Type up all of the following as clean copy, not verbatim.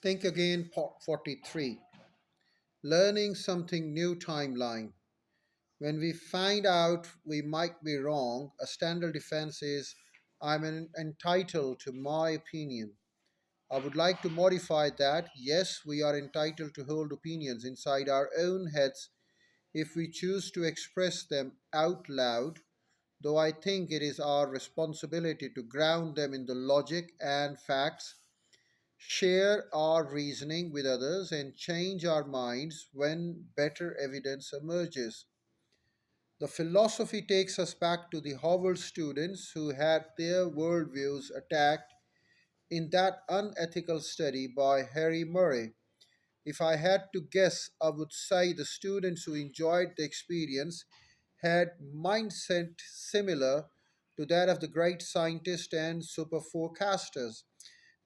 Think Again, Part 43. Learning Something New Timeline. When we find out we might be wrong, a standard defense is entitled to my opinion. I would like to modify that. Yes, we are entitled to hold opinions inside our own heads if we choose to express them out loud, though I think it is our responsibility to ground them in the logic and facts, share our reasoning with others, and change our minds when better evidence emerges. The philosophy takes us back to the Howard students who had their worldviews attacked in that unethical study by Harry Murray. If I had to guess, I would say the students who enjoyed the experience had mindset similar to that of the great scientists and super forecasters.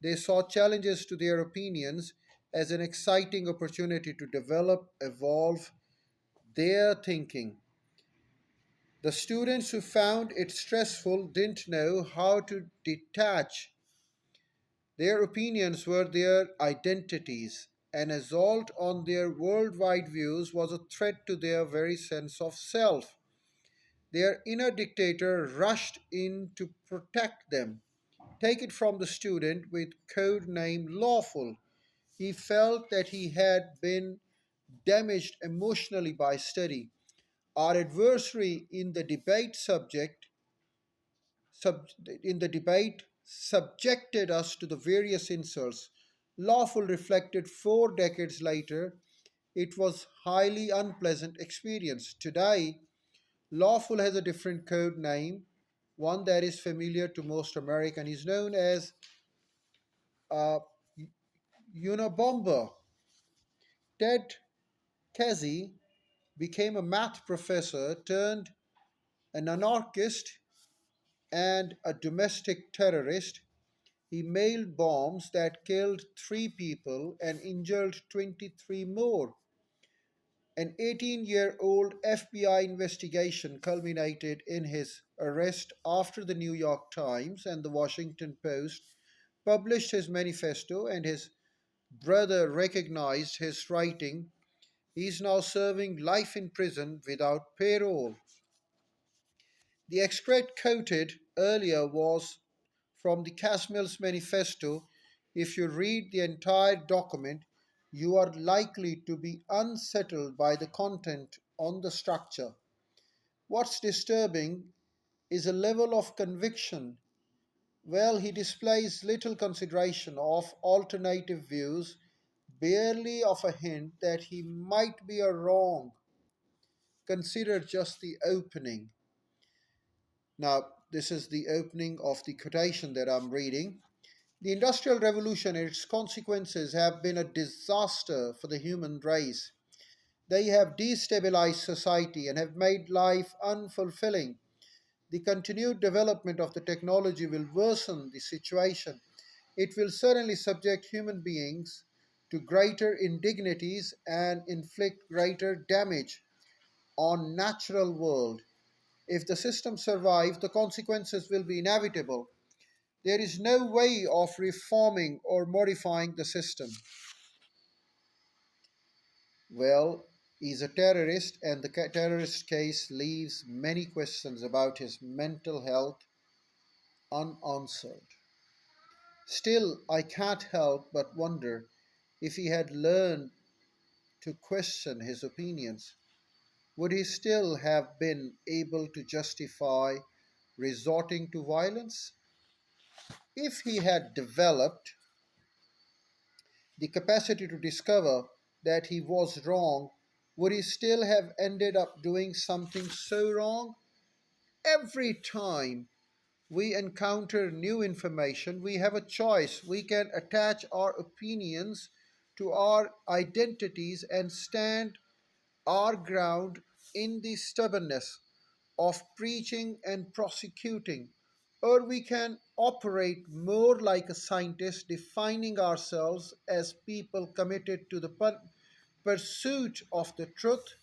They saw challenges to their opinions as an exciting opportunity to develop, evolve their thinking. The students who found it stressful didn't know how to detach. Their opinions were their identities. An assault on their worldwide views was a threat to their very sense of self. Their inner dictator rushed in to protect them. Take it from the student with code name Lawful. He felt that he had been damaged emotionally by study. Our adversary sub, in the debate subjected us to the various insults. Lawful reflected 4 decades later, it was highly unpleasant experience. Today, Lawful has a different code name, one that is familiar to most Americans. He's known as uh, Unabomber. Ted Kazy became a math professor turned an anarchist and a domestic terrorist. He mailed bombs that killed 3 people and injured 23 more. An 18-year-old FBI investigation culminated in his arrest after the New York Times and the Washington Post published his manifesto and his brother recognized his writing. He is now serving life in prison without parole. The extract quoted earlier was from the Casmills Manifesto. If you read the entire document, you are likely to be unsettled by the content on the structure. What's disturbing is a level of conviction. Well, he displays little consideration of alternative views, barely of a hint that he might be a wrong. Consider just the opening. Now, this is the opening of the quotation that I'm reading. The Industrial Revolution and its consequences have been a disaster for the human race. They have destabilized society and have made life unfulfilling. The continued development of the technology will worsen the situation. It will certainly subject human beings to greater indignities and inflict greater damage on natural world. If the system survives, the consequences will be inevitable. There is no way of reforming or modifying the system. Well, he's a terrorist, and the terrorist case leaves many questions about his mental health unanswered. Still, I can't help but wonder if he had learned to question his opinions, would he still have been able to justify resorting to violence? If he had developed the capacity to discover that he was wrong, would he still have ended up doing something so wrong? Every time we encounter new information, we have a choice. We can attach our opinions to our identities and stand our ground in the stubbornness of preaching and prosecuting, or we can operate more like a scientist, defining ourselves as people committed to the pursuit of the truth,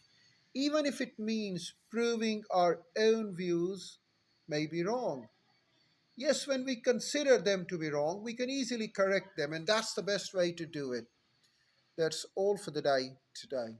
even if it means proving our own views may be wrong. Yes, when we consider them to be wrong, we can easily correct them, and that's the best way to do it. That's all for the day today.